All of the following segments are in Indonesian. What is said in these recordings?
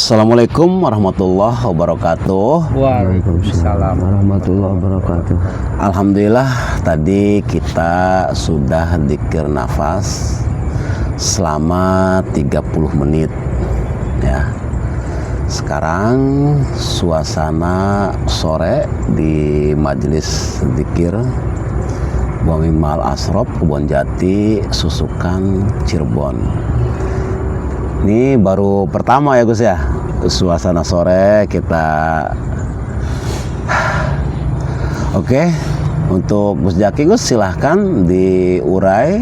Assalamualaikum warahmatullahi wabarakatuh. Waalaikumsalam warahmatullahi wabarakatuh. Alhamdulillah tadi kita sudah dzikir nafas selama 30 menit ya. Sekarang suasana sore di majelis dzikir Buamimal Asrop Kebonjati Susukan Cirebon. Ini baru pertama ya Gus ya, suasana sore kita. Oke, untuk Gus Jaki Gus silahkan diurai,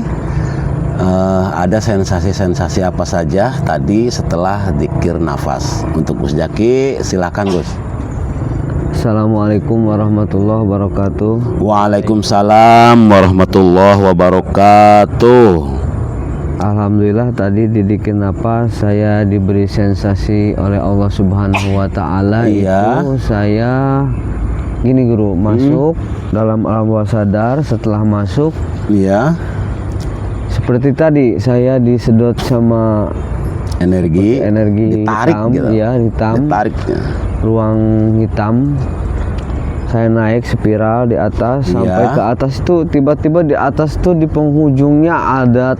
ada sensasi-sensasi apa saja tadi setelah dzikir nafas. Untuk Gus Jaki silahkan Gus. Assalamualaikum warahmatullahi wabarakatuh. Waalaikumsalam warahmatullahi wabarakatuh. Alhamdulillah tadi di dzikir nafas saya diberi sensasi oleh Allah Subhanahu wa taala. Iya. Itu saya gini guru, masuk dalam alam bawah sadar. Setelah masuk, Iya. seperti tadi saya disedot sama Energi ditarik hitam, gitu. ya hitam, Ditarik. ruang hitam. Saya naik spiral di atas sampai Iya. ke atas itu, tiba-tiba di atas tuh di penghujungnya ada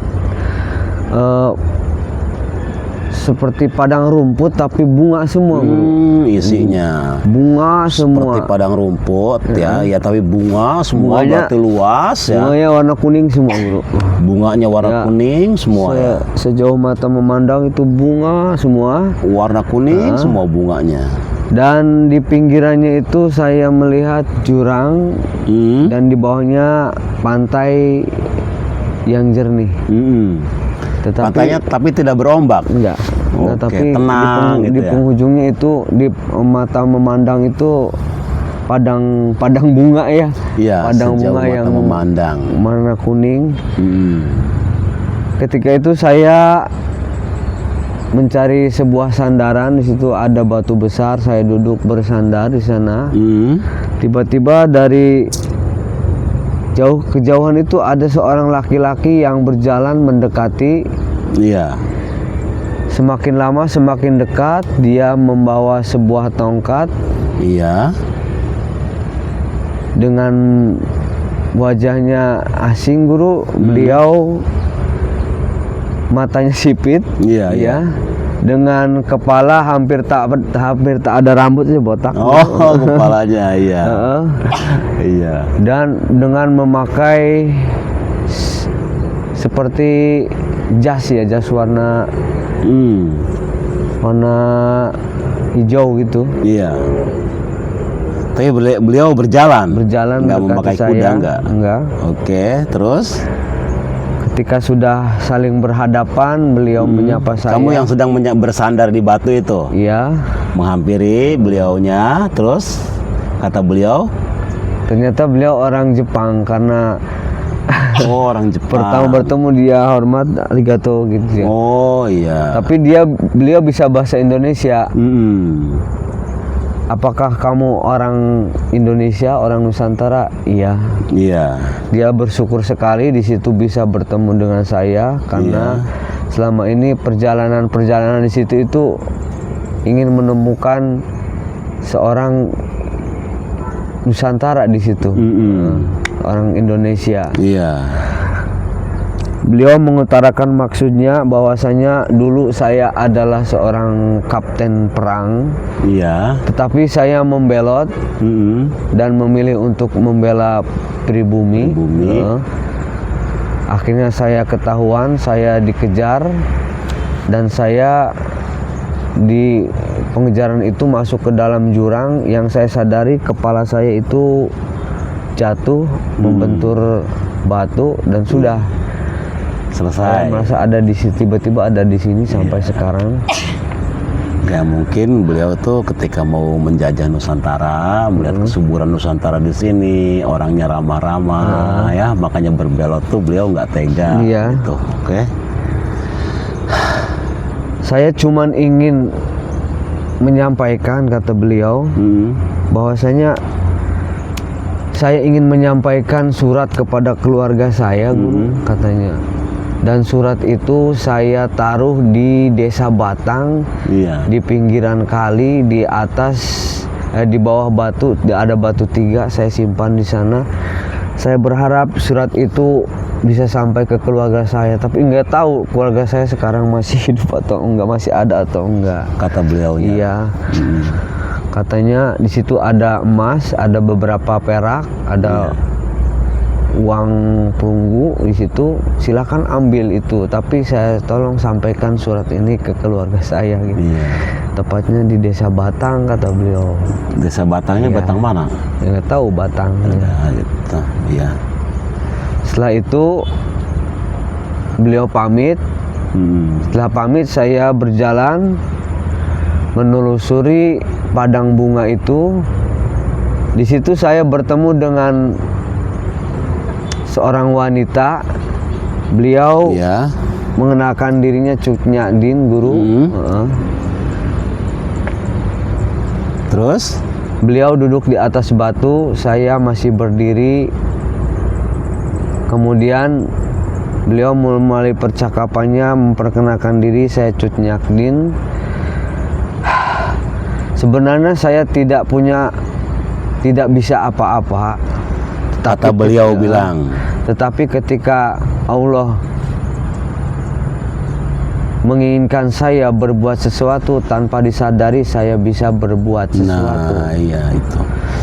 seperti padang rumput tapi bunga semua guru. Isinya Bunga semua. seperti padang rumput ya tapi bunga semua. Bunganya- berarti luas ya. Bunganya warna kuning semua guru. Bunganya warna Ya. kuning semua ya. Sejauh mata memandang itu bunga semua. Warna kuning semua bunganya. Dan di pinggirannya itu saya melihat jurang dan di bawahnya pantai yang jernih. Tetapi Pantainya tapi tidak berombak. enggak, Oke, tapi tenang di gitu ya. penghujungnya itu di mata memandang itu padang bunga ya. Iya, Padang sejauh bunga mata yang memandang. warna kuning. Mm. Ketika itu saya mencari sebuah sandaran. Di situ ada batu besar, saya duduk bersandar di sana. Tiba-tiba dari kejauhan itu ada seorang laki-laki yang berjalan mendekati. Iya. Semakin lama semakin dekat, dia membawa sebuah tongkat Iya. dengan wajahnya asing guru. Beliau matanya sipit, Iya, iya. dengan kepala hampir tak ada rambut sih, botak. Oh, kepalanya iya. Heeh. Iya. Dan dengan memakai seperti jas warna hijau gitu. Iya. Tapi beliau berjalan Berjalan nggak mendekati memakai saya. kuda nggak? Enggak. Oke, terus Ketika sudah saling berhadapan, beliau menyapa saya. kamu yang sedang bersandar di batu itu Iya. menghampiri beliaunya, terus kata beliau, Ternyata beliau orang Jepang karena oh orang Jepang. pertama bertemu dia hormat arigato gitu ya. Oh iya. Tapi beliau bisa bahasa Indonesia. Apakah kamu orang Indonesia, orang Nusantara? Iya. Iya. Dia bersyukur sekali di situ bisa bertemu dengan saya karena selama ini perjalanan di situ itu ingin menemukan seorang Nusantara di situ. Orang Indonesia. Iya. Beliau mengutarakan maksudnya bahwasanya dulu saya adalah seorang kapten perang, Iya. tetapi saya membelot dan memilih untuk membela pribumi. Akhirnya saya ketahuan, saya dikejar dan saya di pengejaran itu masuk ke dalam jurang yang saya sadari kepala saya itu jatuh membentur batu dan sudah. Saya Selesai. merasa ada di sini, tiba-tiba ada di sini sampai sekarang. Ya mungkin beliau tuh ketika mau menjajah Nusantara, melihat kesuburan Nusantara di sini, orangnya ramah-ramah, ya makanya berbelot tuh beliau nggak tega. Iya. Gitu. Oke. Saya cuman ingin menyampaikan, kata beliau, bahwasanya saya ingin menyampaikan surat kepada keluarga saya, guru, katanya. Dan surat itu saya taruh di Desa Batang, Iya. di pinggiran kali, di atas di bawah batu, ada batu 3, saya simpan di sana. Saya berharap surat itu bisa sampai ke keluarga saya, tapi nggak tahu keluarga saya sekarang masih hidup atau enggak, masih ada atau enggak. Kata beliaunya. Iya. Katanya di situ ada emas, ada beberapa perak, ada uang perunggu di situ. Silakan ambil itu, tapi saya tolong sampaikan surat ini ke keluarga saya gitu. Iya. Tepatnya di Desa Batang kata beliau. Desa Batangnya Iya. Batang mana? Ya, nggak tahu Batang. Nah, gitu. Iya. Setelah itu beliau pamit. Setelah pamit saya berjalan menelusuri padang bunga itu. Di situ saya bertemu dengan seorang wanita. Beliau Iya. mengenalkan dirinya Cut Nyadin, guru. Terus? Beliau duduk di atas batu, saya masih berdiri. Kemudian beliau mulai percakapannya, memperkenalkan diri, saya Cut Nyadin. Sebenarnya saya tidak bisa apa-apa. Kata beliau bilang. Tetapi ketika Allah menginginkan saya berbuat sesuatu, tanpa disadari saya bisa berbuat sesuatu. Nah, iya itu.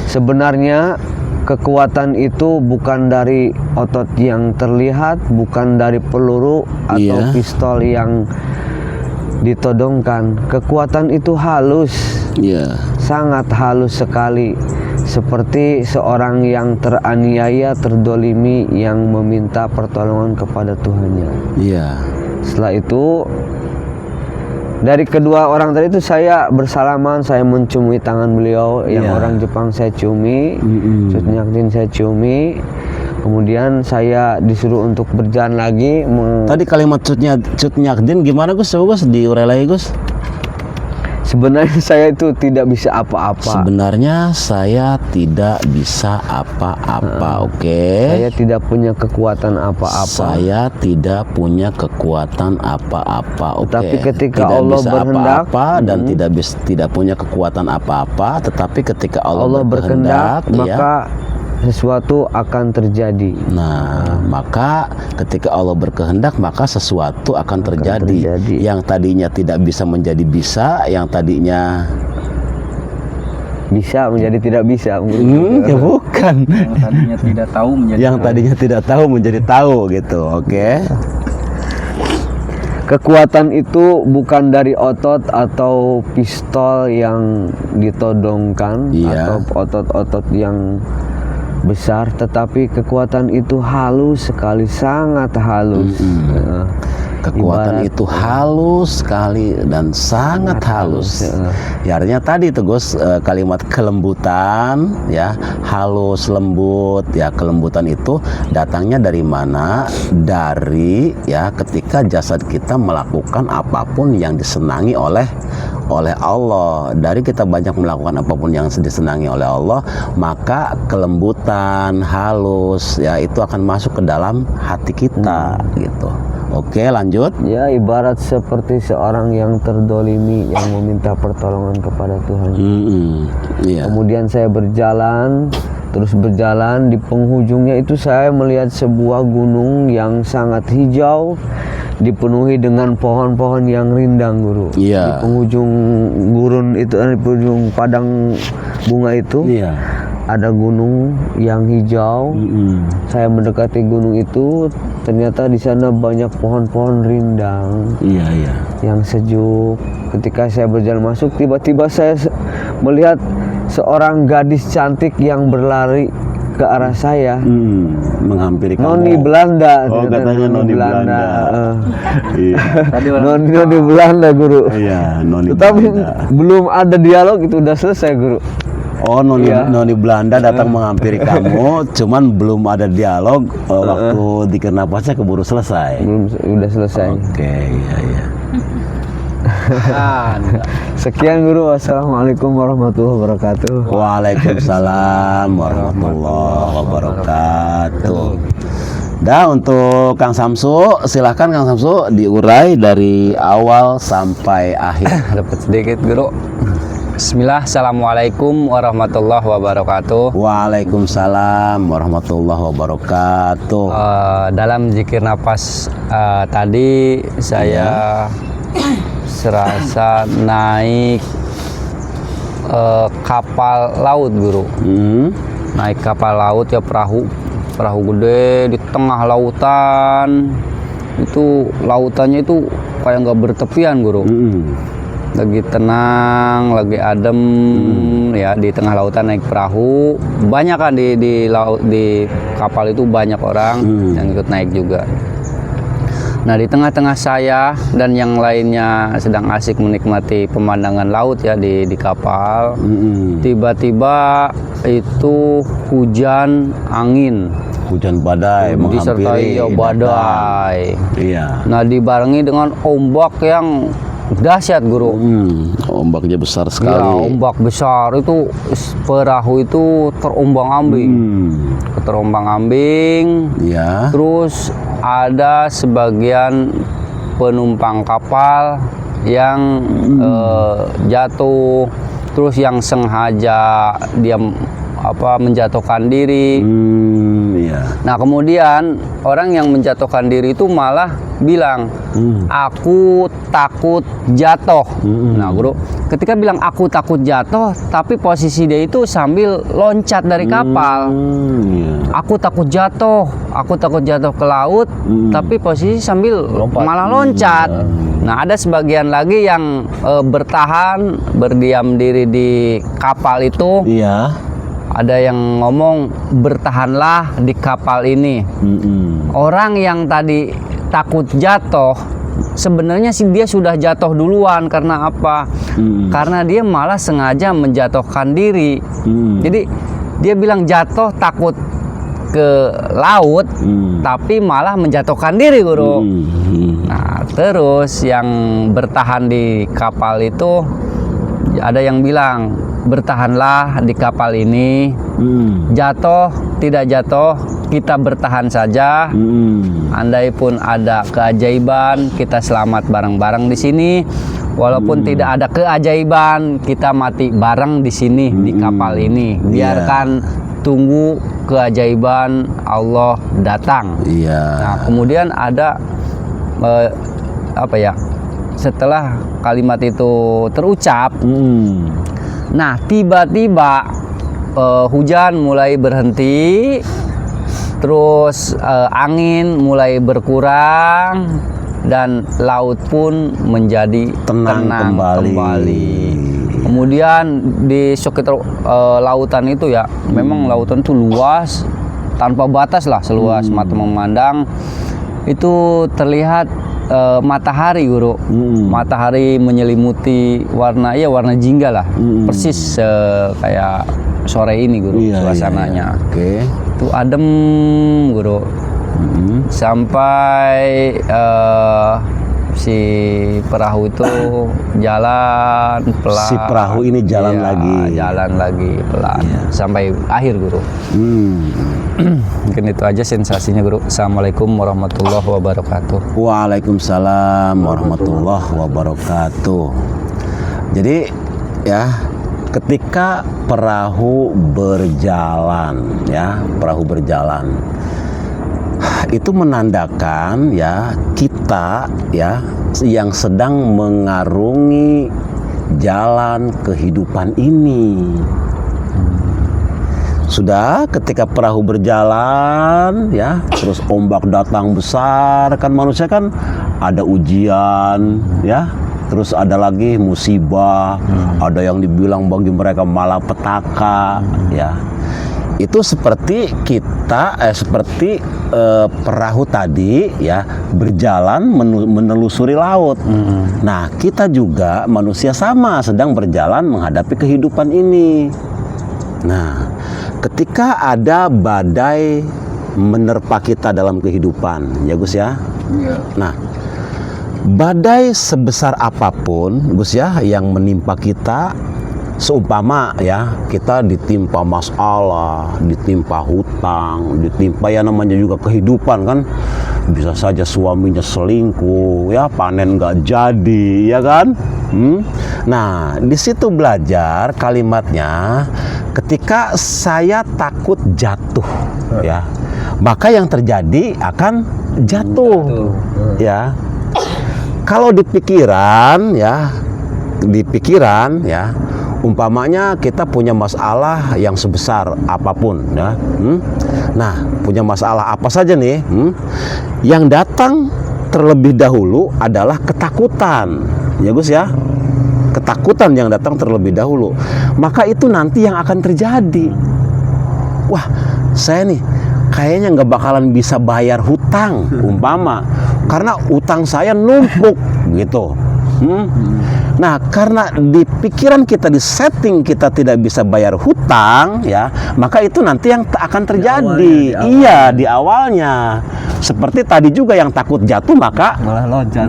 Sebenarnya kekuatan itu bukan dari otot yang terlihat, bukan dari peluru atau Iya. pistol yang ditodongkan. Kekuatan itu halus. Iya. Sangat halus sekali, seperti seorang yang teraniaya, terdolimi, yang meminta pertolongan kepada Tuhannya. Iya. Setelah itu, dari kedua orang tadi itu saya bersalaman, saya menciumi tangan beliau. Yang Iya. orang Jepang saya ciumi, Cut Nyadin saya ciumi. Kemudian saya disuruh untuk berjalan lagi. Tadi kalimat Cut Nyadin gimana Gus? Coba Gus diurai lagi Gus. Sebenarnya saya itu tidak bisa apa-apa. Sebenarnya saya tidak bisa apa-apa, oke? Saya tidak punya kekuatan apa-apa. Saya tidak punya kekuatan apa-apa, oke? Tetapi ketika tidak Allah bisa berhendak, apa-apa dan tidak punya kekuatan apa-apa, tetapi ketika Allah berkehendak, ya, maka sesuatu akan terjadi. nah, maka ketika Allah berkehendak, maka sesuatu akan terjadi. Yang tadinya tidak bisa menjadi bisa, yang tadinya bisa menjadi tidak bisa. ya bukan. Yang tadinya tidak tahu menjadi Yang tadinya tidak tahu menjadi tahu gitu, oke? Kekuatan itu bukan dari otot atau pistol yang ditodongkan, Iya. atau otot-otot yang besar, tetapi kekuatan itu halus sekali, sangat halus. Kekuatan Ibarat- itu halus sekali dan sangat halus. Ya, artinya tadi itu Gus, kalimat kelembutan, ya, halus, lembut, ya, kelembutan itu datangnya dari mana? Dari, ya, ketika jasad kita melakukan apapun yang disenangi oleh Allah. Dari kita banyak melakukan apapun yang disenangi oleh Allah, maka kelembutan, halus, ya, itu akan masuk ke dalam hati kita, gitu. Oke, lanjut. Ya, ibarat seperti seorang yang terdolimi, yang meminta pertolongan kepada Tuhan. Iya. Kemudian saya berjalan, terus berjalan, di penghujungnya itu saya melihat sebuah gunung yang sangat hijau, dipenuhi dengan pohon-pohon yang rindang, Guru. Iya. Di penghujung gurun itu, di penghujung padang bunga itu, Iya. ada gunung yang hijau. Saya mendekati gunung itu, ternyata di sana banyak pohon-pohon rindang Iya, iya. yang sejuk. Ketika saya berjalan masuk, tiba-tiba saya melihat seorang gadis cantik yang berlari ke arah saya. Menghampiri kamu. Noni Belanda. Oh, ternyata katanya Noni Belanda. Eh. Iya. Tadi orang Noni Belanda, Guru. Iya, Noni Tetapi Belanda. belum ada dialog, itu udah selesai, Guru. Oh, Noni, Iya. Noni Belanda datang menghampiri kamu, cuman belum ada dialog, waktu dikir napasnya keburu selesai. Belum, udah selesai. Oke, iya, iya. Sekian, Guru. Wassalamualaikum warahmatullahi wabarakatuh. Waalaikumsalam warahmatullahi wabarakatuh. Dah, untuk Kang Samsu, silahkan Kang Samsu diurai dari awal sampai akhir. Dapat sedikit guru. Bismillah, assalamualaikum warahmatullahi wabarakatuh. Waalaikumsalam warahmatullahi wabarakatuh. Dalam zikir nafas tadi saya serasa naik kapal laut guru. Naik kapal laut ya, perahu gede di tengah lautan. Itu lautannya itu kayak nggak bertepian guru. Lagi tenang, lagi adem, ya di tengah lautan naik perahu. Banyak kan di laut, di kapal itu banyak orang yang ikut naik juga. Nah, di tengah-tengah saya dan yang lainnya sedang asik menikmati pemandangan laut ya di kapal. Tiba-tiba itu hujan angin. Hujan badai Disertai ya, badai. Iya. Nah, dibarengi dengan ombak yang dahsyat guru. Ombaknya besar sekali. Ya, ombak besar itu perahu itu terombang-ambing. Terombang-ambing. Ya. Terus ada sebagian penumpang kapal yang jatuh, terus yang sengaja dia menjatuhkan diri. Iya. Nah, kemudian orang yang menjatuhkan diri itu malah bilang, aku takut jatuh. Nah, guru, ketika bilang aku takut jatuh, tapi posisi dia itu sambil loncat dari kapal. Aku takut jatuh ke laut, tapi posisi sambil malah loncat. Nah, ada sebagian lagi yang bertahan, berdiam diri di kapal itu. Iya. Ada yang ngomong, bertahanlah di kapal ini. Orang yang tadi takut jatuh, sebenarnya sih dia sudah jatuh duluan. Karena apa? Karena dia malah sengaja menjatuhkan diri. Jadi dia bilang jatuh takut ke laut, tapi malah menjatuhkan diri guru. Nah, terus yang bertahan di kapal itu ada yang bilang, bertahanlah di kapal ini. Jatuh tidak jatuh, kita bertahan saja. Andai pun ada keajaiban, kita selamat bareng-bareng di sini. Walaupun tidak ada keajaiban, kita mati bareng di sini di kapal ini. Biarkan tunggu keajaiban Allah datang. Nah, kemudian ada setelah kalimat itu terucap, nah tiba-tiba hujan mulai berhenti, terus angin mulai berkurang dan laut pun menjadi tenang kembali. Kemudian di sekitar lautan itu ya, memang lautan itu luas tanpa batas lah, seluas mata memandang. Itu terlihat matahari guru. Matahari menyelimuti warna jingga lah, persis kayak sore ini guru. Suasananya itu adem guru. Sampai si perahu itu jalan pelan. Si perahu ini jalan lagi pelan sampai akhir guru. Mungkin itu aja sensasinya guru. Assalamualaikum warahmatullahi wabarakatuh. Waalaikumsalam warahmatullahi wabarakatuh. Jadi ya, ketika perahu berjalan itu menandakan ya, kita ya yang sedang mengarungi jalan kehidupan ini. Sudah, ketika perahu berjalan ya, terus ombak datang besar, kan manusia kan ada ujian ya, terus ada lagi musibah, ada yang dibilang bagi mereka malapetaka ya. Itu seperti kita perahu tadi ya, berjalan menelusuri laut. Nah, kita juga manusia sama, sedang berjalan menghadapi kehidupan ini. Nah, ketika ada badai menerpa kita dalam kehidupan, ya Gus ya. Nah, badai sebesar apapun Gus ya yang menimpa kita, seumpama ya kita ditimpa masalah, ditimpa hutang, ditimpa ya namanya juga kehidupan kan, bisa saja suaminya selingkuh, ya panen nggak jadi, ya kan? Nah, di situ belajar kalimatnya, ketika saya takut jatuh, ya, maka yang terjadi akan jatuh, ya. Kalau di pikiran, ya, umpamanya kita punya masalah yang sebesar apapun, ya. Nah, punya masalah apa saja nih? Yang datang terlebih dahulu adalah ketakutan, ya Gus ya. Ketakutan yang datang terlebih dahulu. Maka itu nanti yang akan terjadi. Wah, saya nih kayaknya nggak bakalan bisa bayar hutang, umpama, karena utang saya numpuk, gitu. Nah, karena di pikiran kita, di setting kita tidak bisa bayar hutang, ya, maka itu nanti yang akan terjadi. Di awalnya. Seperti tadi juga yang takut jatuh maka Malah loncat.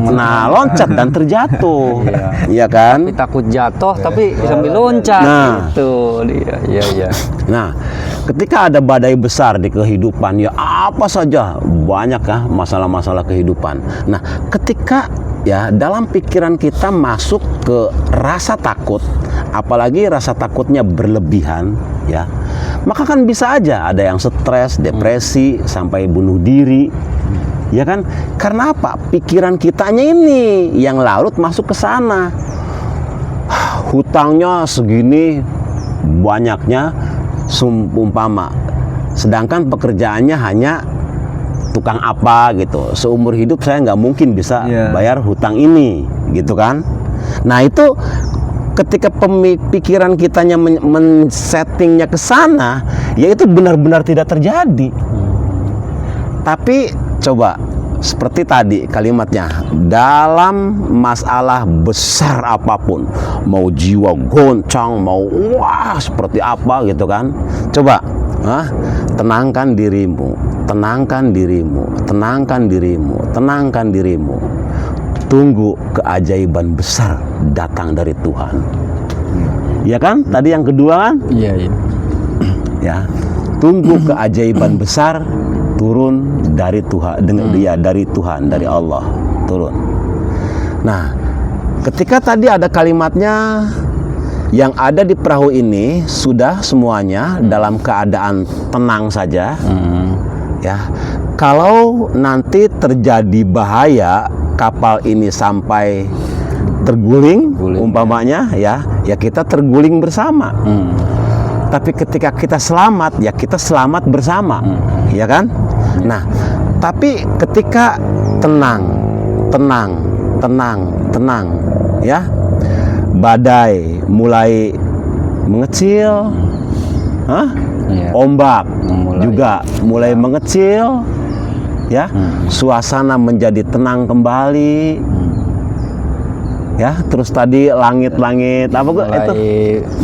loncat dan terjatuh. Iya kan? Tapi takut jatuh tapi sambil loncat. Nah. Itu dia. Iya. Nah, ketika ada badai besar di kehidupan, ya apa saja, banyak ya masalah-masalah kehidupan. Nah, ketika ya dalam pikiran kita masuk ke rasa takut, apalagi rasa takutnya berlebihan, ya, maka kan bisa aja ada yang stres, depresi, sampai bunuh diri, ya kan? Karena apa? Pikiran kitanya ini yang larut masuk ke sana. Hutangnya segini banyaknya, umpama, sedangkan pekerjaannya hanya tukang apa gitu, seumur hidup saya nggak mungkin bisa bayar hutang ini, gitu kan. Nah, itu ketika pikiran kitanya men-settingnya ke sana, ya itu benar-benar tidak terjadi. Tapi coba seperti tadi kalimatnya, dalam masalah besar apapun, mau jiwa goncang, mau wah seperti apa gitu kan, coba tenangkan dirimu, tenangkan dirimu, tenangkan dirimu, tenangkan dirimu. Tunggu keajaiban besar datang dari Tuhan. Ya kan? Tadi yang kedua kan? Iya. Ya. Tunggu keajaiban besar turun dari Tuhan, dari Tuhan, dari Allah turun. Nah, ketika tadi ada kalimatnya, yang ada di perahu ini sudah semuanya dalam keadaan tenang saja. Ya. Kalau nanti terjadi bahaya, kapal ini sampai terguling, umpamanya, ya kita terguling bersama. Tapi ketika kita selamat, ya kita selamat bersama, ya kan? Nah, tapi ketika tenang, ya, badai mulai mengecil, ombak juga mulai mengecil, ya, suasana menjadi tenang kembali, ya, terus tadi langit-langit apa gua itu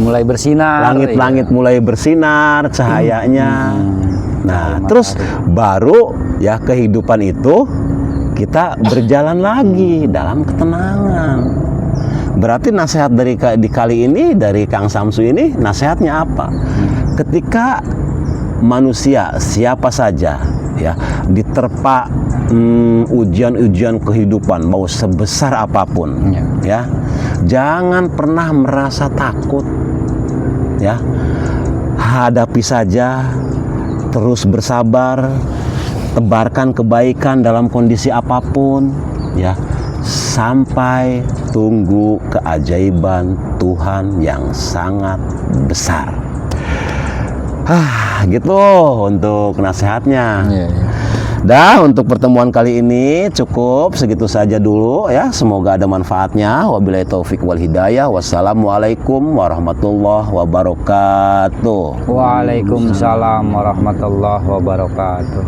mulai bersinar, langit-langit mulai bersinar cahayanya. Nah, terus baru ya kehidupan itu kita berjalan lagi dalam ketenangan. Berarti nasihat di kali ini dari Kang Samsu ini, nasihatnya apa? Ketika manusia siapa saja ya diterpa ujian-ujian kehidupan mau sebesar apapun, ya jangan pernah merasa takut, ya hadapi saja, terus bersabar, tebarkan kebaikan dalam kondisi apapun, ya sampai tunggu keajaiban Tuhan yang sangat besar. Gitu untuk nasihatnya. Dah, untuk pertemuan kali ini cukup segitu saja dulu ya. Semoga ada manfaatnya. Wabillahi taufik wal hidayah. Wassalamualaikum warahmatullahi wabarakatuh. Waalaikumsalam warahmatullahi wabarakatuh.